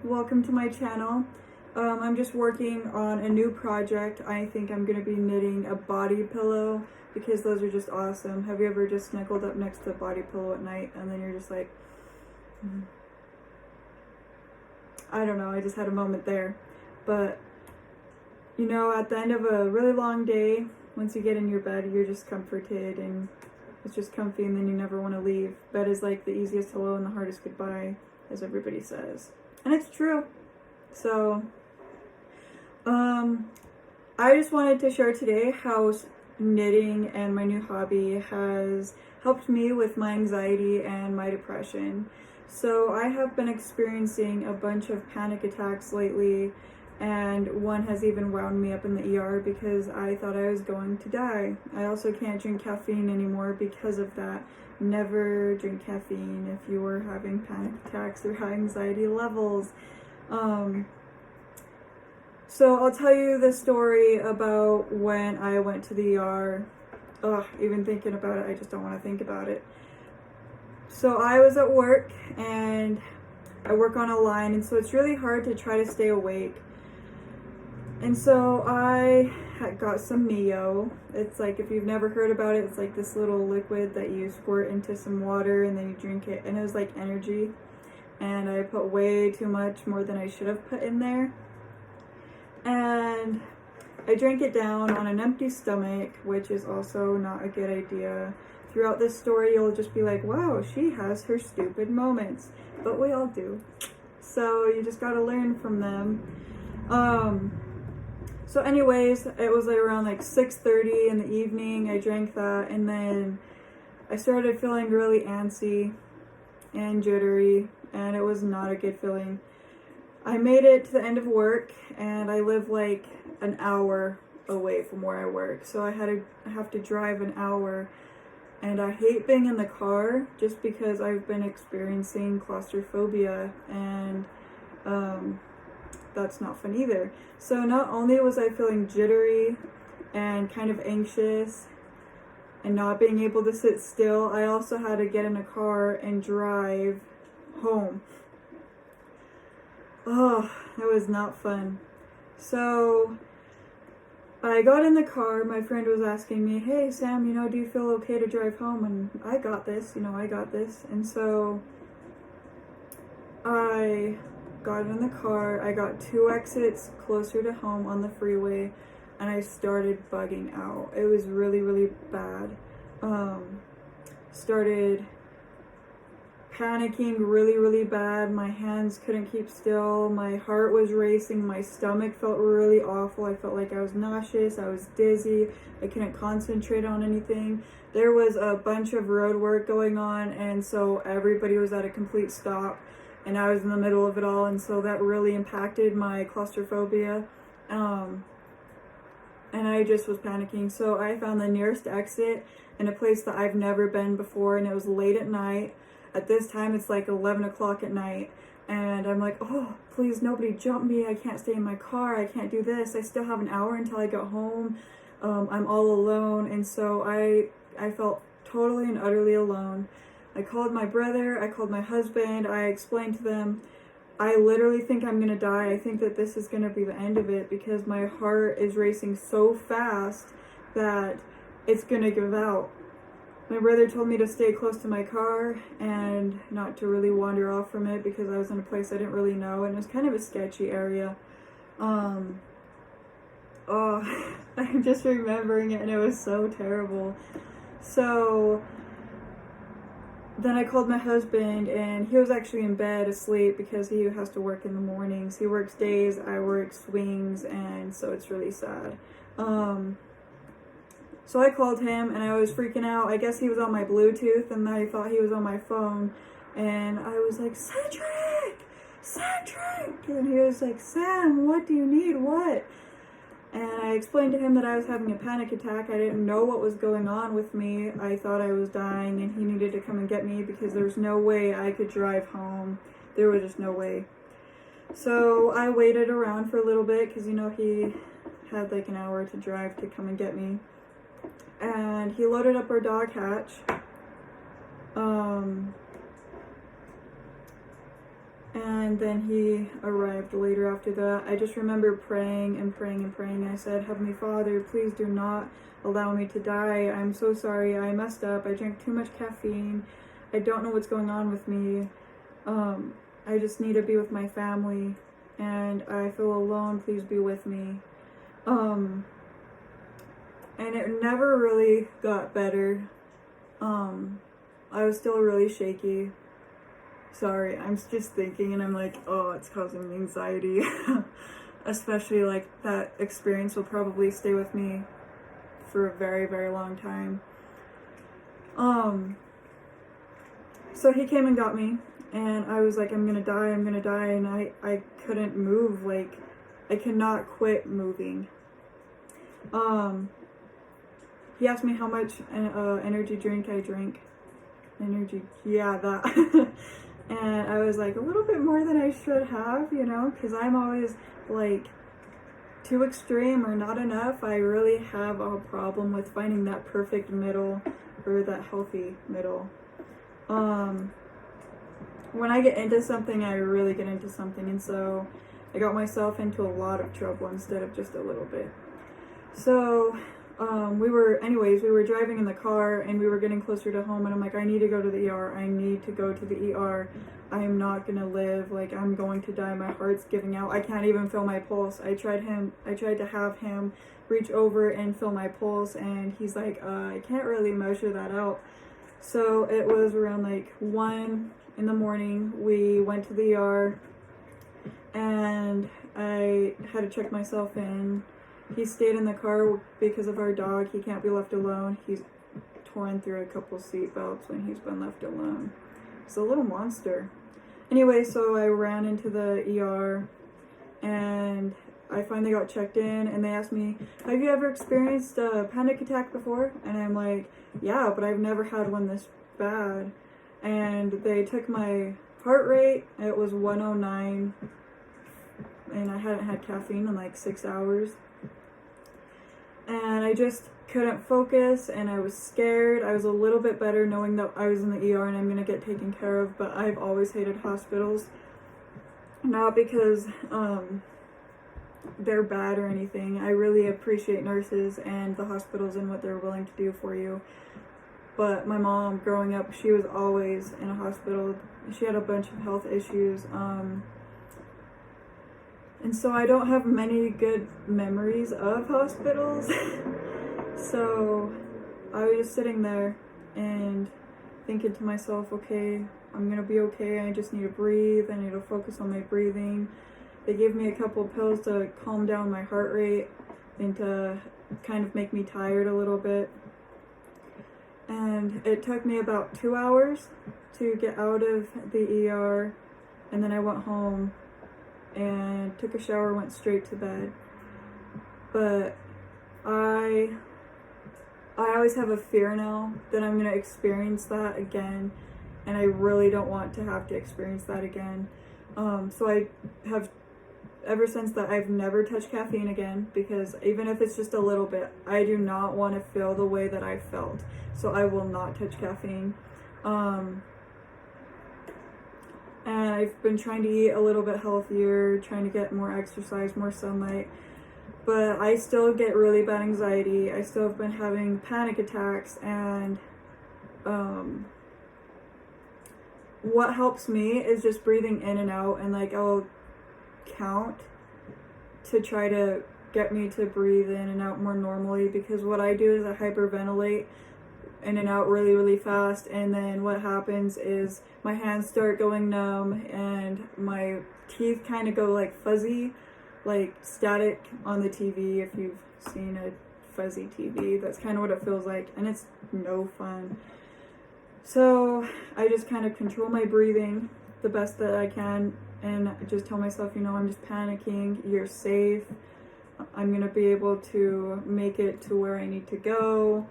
welcome to my channel. I'm just working on a new project. I think I'm going to be knitting a body pillow because those are just awesome. Have you ever just snuggled up next to a body pillow at night and then you're just like, I don't know, I just had a moment there. But, you know, at the end of a really long day, once you get in your bed, you're just comforted and it's just comfy and then you never want to leave. Bed is like the easiest hello and the hardest goodbye, as everybody says. And it's true. So, I just wanted to share today how knitting and my new hobby has helped me with my anxiety and my depression. So I have been experiencing a bunch of panic attacks lately, and one has even wound me up in the ER because I thought I was going to die. I also can't drink caffeine anymore because of that. Never drink caffeine if you are having panic attacks or high anxiety levels. So I'll tell you the story about when I went to the ER. Even thinking about it, I just don't want to think about it. So I was at work and I work on a line, and so it's really hard to try to stay awake. And so I got some Neo. It's like, if you've never heard about it, it's like this little liquid that you squirt into some water and then you drink it, and it was like energy. And I put way too much, more than I should have put in there. And I drank it down on an empty stomach, which is also not a good idea. Throughout this story, you'll just be like, wow, she has her stupid moments. But we all do. So you just gotta learn from them. So anyways, it was like around like 6:30 in the evening. I drank that, and then I started feeling really antsy and jittery, and it was not a good feeling. I made it to the end of work, and I live like an hour away from where I work, so I have to drive an hour, and I hate being in the car just because I've been experiencing claustrophobia, and that's not fun either. So not only was I feeling jittery and kind of anxious and not being able to sit still, I also had to get in a car and drive home. Oh, that was not fun. So I got in the car. My friend was asking me, hey Sam, do you feel okay to drive home? And I got this, I got this. And so I got in the car. I got 2 exits closer to home on the freeway, and I started bugging out. It was really, really bad. Started panicking really, really bad. My hands couldn't keep still. My heart was racing. My stomach felt really awful. I felt like I was nauseous. I was dizzy. I couldn't concentrate on anything. There was a bunch of road work going on, and so everybody was at a complete stop, and I was in the middle of it all, and so that really impacted my claustrophobia. And I just was panicking. So I found the nearest exit in a place that I've never been before, and it was late at night. At this time, it's like 11 o'clock at night, and I'm like, oh, please, nobody jump me. I can't stay in my car. I can't do this. I still have an hour until I get home. I'm all alone, and so I felt totally and utterly alone. I called my brother. I called my husband. I explained to them, I literally think I'm going to die. I think that this is going to be the end of it because my heart is racing so fast that it's going to give out. My brother told me to stay close to my car and not to really wander off from it because I was in a place I didn't really know, and it was kind of a sketchy area. I'm just remembering it, and it was so terrible. So then I called my husband, and he was actually in bed asleep because he has to work in the mornings. He works days, I work swings, and so it's really sad. So I called him, and I was freaking out. I guess he was on my Bluetooth, and I thought he was on my phone. And I was like, Cedric! And he was like, Sam, what do you need? What? And I explained to him that I was having a panic attack. I didn't know what was going on with me. I thought I was dying, and he needed to come and get me because there was no way I could drive home. There was just no way. So I waited around for a little bit because, he had like an hour to drive to come and get me. And he loaded up our dog hatch. And then he arrived later after that. I just remember praying and praying and praying. I said, Heavenly Father, please do not allow me to die. I'm so sorry. I messed up. I drank too much caffeine. I don't know what's going on with me. I just need to be with my family. And I feel alone. Please be with me. And it never really got better. I was still really shaky. Sorry, I'm just thinking and I'm like, oh, it's causing me anxiety. Especially like that experience will probably stay with me for a very, very long time. So he came and got me and I was like, I'm gonna die, and I couldn't move, like I cannot quit moving. He asked me how much energy drink I drank. Energy, yeah, that. And I was like, a little bit more than I should have, you know, because I'm always like too extreme or not enough. I really have a problem with finding that perfect middle or that healthy middle. When I get into something, I really get into something, and so I got myself into a lot of trouble instead of just a little bit. So we were driving in the car and we were getting closer to home, and I'm like, I need to go to the ER. I need to go to the ER. I am not gonna live. Like, I'm going to die. My heart's giving out. I can't even feel my pulse. I tried to have him reach over and feel my pulse, and he's like, I can't really measure that out. So it was around like 1 in the morning. We went to the ER and I had to check myself in. He stayed in the car because of our dog. He can't be left alone. He's torn through a couple seat belts when he's been left alone. He's a little monster. Anyway, so I ran into the ER and I finally got checked in, and they asked me, have you ever experienced a panic attack before? And I'm like, yeah, but I've never had one this bad. And they took my heart rate. It was 109, and I hadn't had caffeine in like 6 hours. And I just couldn't focus, and I was scared. I was a little bit better knowing that I was in the ER and I'm gonna get taken care of, but I've always hated hospitals. Not because they're bad or anything. I really appreciate nurses and the hospitals and what they're willing to do for you. But my mom, growing up, she was always in a hospital. She had a bunch of health issues. And so I don't have many good memories of hospitals. So I was just sitting there and thinking to myself, okay, I'm gonna be okay. I just need to breathe. I need to focus on my breathing. They gave me a couple of pills to calm down my heart rate and to kind of make me tired a little bit. And it took me about 2 hours to get out of the ER, and then I went home and took a shower, went straight to bed. But I always have a fear now that I'm gonna experience that again, and I really don't want to have to experience that again. So I have, ever since that, I've never touched caffeine again, because even if it's just a little bit, I do not want to feel the way that I felt. So I will not touch caffeine. And I've been trying to eat a little bit healthier, trying to get more exercise, more sunlight. But I still get really bad anxiety. I still have been having panic attacks, and what helps me is just breathing in and out, and like I'll count to try to get me to breathe in and out more normally, because what I do is I hyperventilate in and out really, really fast, and then what happens is my hands start going numb and my teeth kind of go like fuzzy, like static on the TV. If you've seen a fuzzy TV, that's kind of what it feels like, and it's no fun. So I just kind of control my breathing the best that I can, and just tell myself, you know, I'm just panicking, you're safe, I'm gonna be able to make it to where I need to go.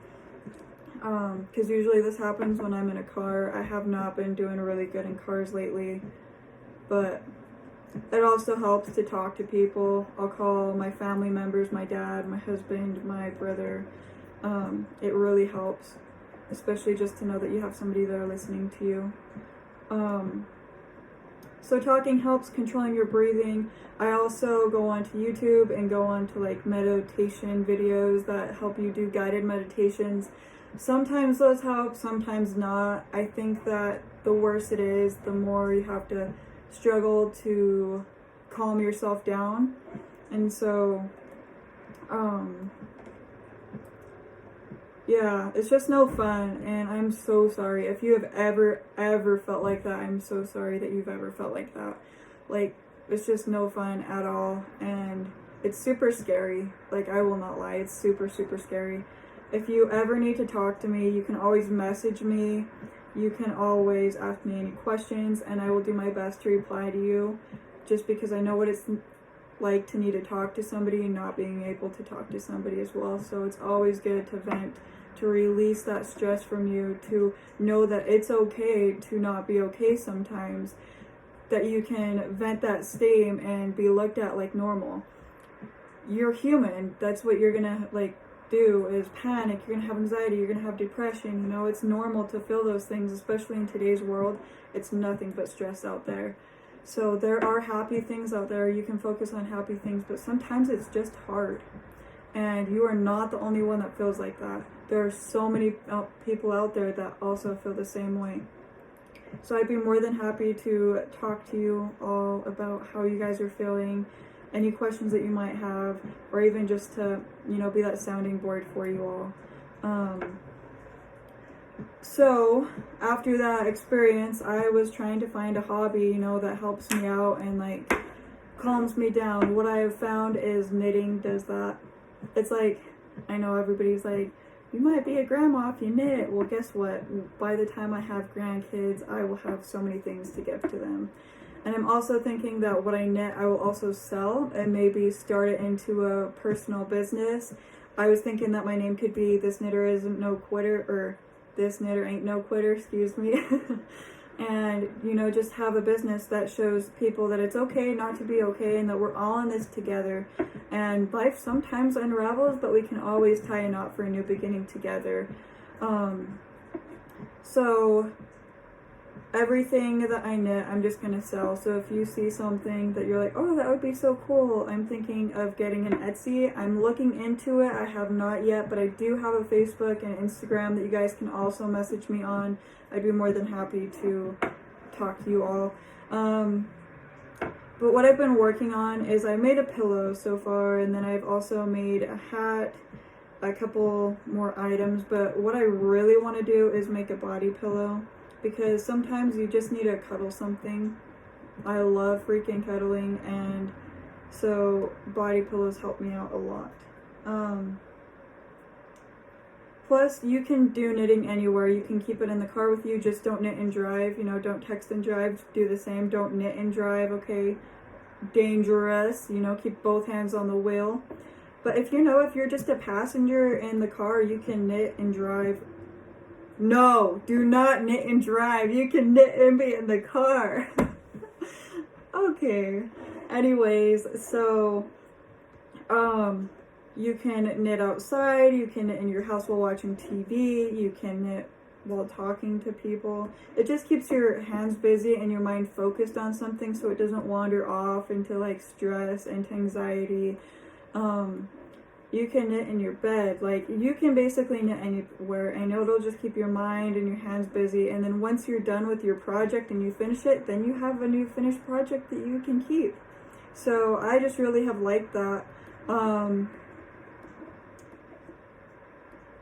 Because usually this happens when I'm in a car. I have not been doing really good in cars lately, but it also helps to talk to people. I'll call my family members, my dad, my husband, my brother. It really helps, especially just to know that you have somebody there listening to you. So talking helps controlling your breathing. I also go onto YouTube and go on to like meditation videos that help you do guided meditations. Sometimes those help, sometimes not. I think that the worse it is, the more you have to struggle to calm yourself down. And so, yeah, it's just no fun, and I'm so sorry. If you have ever felt like that, I'm so sorry that you've ever felt like that. Like, it's just no fun at all, and it's super scary. Like, I will not lie, it's super scary. If you ever need to talk to me, you can always message me. You can always ask me any questions, and I will do my best to reply to you, just because I know what it's like to need to talk to somebody and not being able to talk to somebody as well. So it's always good to vent, to release that stress from you, to know that it's okay to not be okay sometimes, that you can vent that steam and be looked at like normal. You're human. That's what you're gonna like do, is panic. You're gonna have anxiety, you're gonna have depression. You know, it's normal to feel those things, especially in today's world. It's nothing but stress out there. So there are happy things out there. You can focus on happy things, but sometimes it's just hard. And you are not the only one that feels like that. There are so many people out there that also feel the same way. So I'd be more than happy to talk to you all about how you guys are feeling, any questions that you might have, or even just to, you know, be that sounding board for you all. So after that experience, I was trying to find a hobby, you know, that helps me out and like calms me down. What I have found is knitting does that. It's like, I know everybody's like, you might be a grandma if you knit. Well, guess what? By the time I have grandkids, I will have so many things to give to them. And I'm also thinking that what I knit, I will also sell and maybe start it into a personal business. I was thinking that my name could be ThisKnitter'sNoQuitter, or This Knitter Ain't No Quitter, excuse me. And, you know, just have a business that shows people that it's okay not to be okay, and that we're all in this together. And life sometimes unravels, but we can always tie a knot for a new beginning together. So everything that I knit, I'm just gonna sell. So if you see something that you're like, oh, that would be so cool, I'm thinking of getting an Etsy. I'm looking into it. I have not yet, but I do have a Facebook and Instagram that you guys can also message me on. I'd be more than happy to talk to you all. But what I've been working on is I made a pillow so far, and then I've also made a hat, a couple more items. But what I really want to do is make a body pillow, because sometimes you just need to cuddle something. I love freaking cuddling, and so body pillows help me out a lot. Plus, you can do knitting anywhere. You can keep it in the car with you. Just don't knit and drive. You know, don't text and drive. Do the same. Don't knit and drive, okay? Dangerous. You know, keep both hands on the wheel. But if you're just a passenger in the car, you can knit and drive. No, do not knit and drive. You can knit and be in the car. Okay. Anyways, so, you can knit outside, you can knit in your house while watching TV, you can knit while talking to people. It just keeps your hands busy and your mind focused on something, so it doesn't wander off into like stress and anxiety. You can knit in your bed. Like, you can basically knit anywhere, and it'll just keep your mind and your hands busy. And then once you're done with your project and you finish it, then you have a new finished project that you can keep. So I just really have liked that.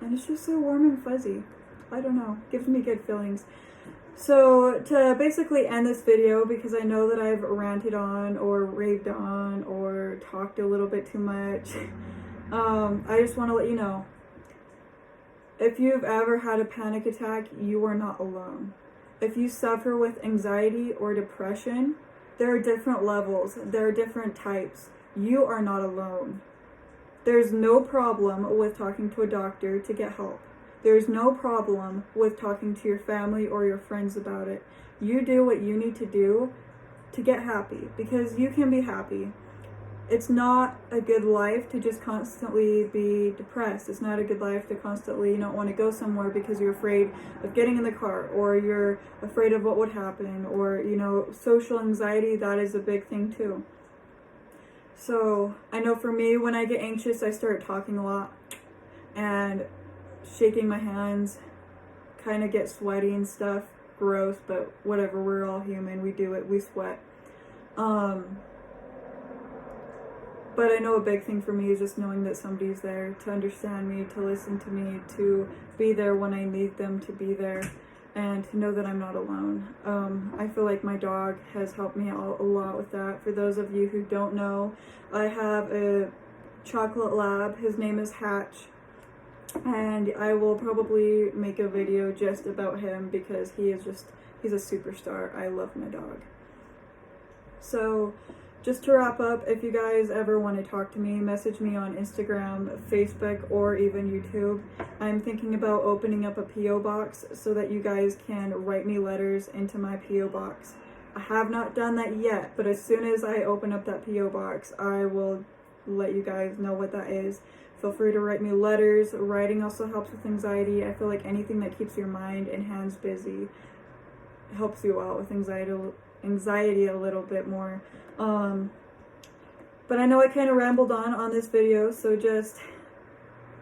And it's just so warm and fuzzy. I don't know, gives me good feelings. So to basically end this video, because I know that I've ranted on or raved on or talked a little bit too much, I just want to let you know, if you've ever had a panic attack, you are not alone. If you suffer with anxiety or depression, there are different levels, there are different types. You are not alone. There's no problem with talking to a doctor to get help. There's no problem with talking to your family or your friends about it. You do what you need to do to get happy, because you can be happy. it's not a good life to just constantly be depressed. It's not a good life to constantly not want to go somewhere because you're afraid of getting in the car, or you're afraid of what would happen, or, you know, social anxiety, that is a big thing too. So I know for me, when I get anxious, I start talking a lot and shaking my hands, kind of get sweaty and stuff. Gross, but whatever, we're all human, we do it, we sweat. But I know a big thing for me is just knowing that somebody's there to understand me, to listen to me, to be there when I need them to be there, and to know that I'm not alone. I feel like my dog has helped me out a lot with that. For those of you who don't know, I have a chocolate lab. His name is Hatch, and I will probably make a video just about him because he's a superstar. I love my dog. So just to wrap up, if you guys ever want to talk to me, message me on Instagram, Facebook, or even YouTube. I'm thinking about opening up a P.O. box so that you guys can write me letters into my P.O. box. I have not done that yet, but as soon as I open up that P.O. box, I will let you guys know what that is. Feel free to write me letters. Writing also helps with anxiety. I feel like anything that keeps your mind and hands busy helps you out with anxiety a little bit more. But I know I kind of rambled on this video, so just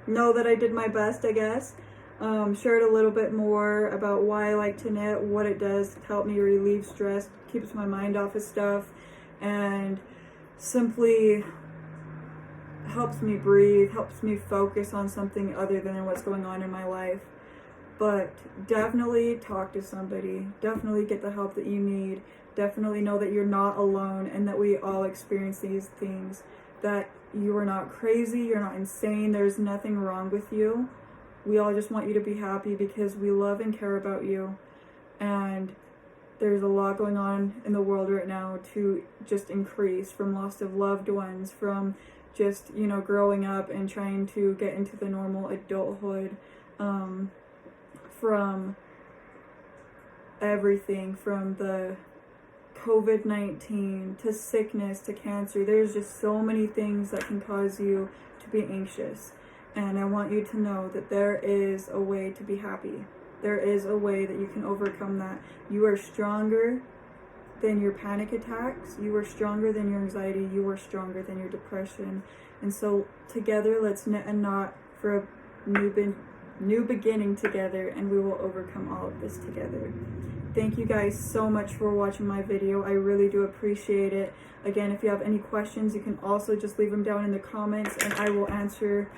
know that I did my best, I guess. Shared a little bit more about why I like to knit, what it does to help me relieve stress, keeps my mind off of stuff, and simply helps me breathe, helps me focus on something other than what's going on in my life. But definitely talk to somebody, definitely get the help that you need. Definitely know that you're not alone and that we all experience these things, that you are not crazy, you're not insane, there's nothing wrong with you. We all just want you to be happy because we love and care about you. And there's a lot going on in the world right now to just increase, from loss of loved ones, from just, you know, growing up and trying to get into the normal adulthood, from everything, from the COVID-19 to sickness to cancer. There's just so many things that can cause you to be anxious. And I want you to know that there is a way to be happy. There is a way that you can overcome that. You are stronger than your panic attacks. You are stronger than your anxiety. You are stronger than your depression. And so together, let's knit a knot for a new beginning together, and we will overcome all of this together. Thank you guys so much for watching my video. I really do appreciate it. Again, if you have any questions, you can also just leave them down in the comments, and I will answer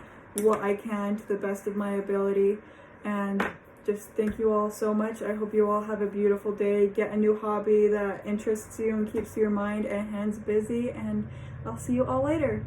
what I can to the best of my ability. And just thank you all so much. I hope you all have a beautiful day. Get a new hobby that interests you and keeps your mind and hands busy, and I'll see you all later.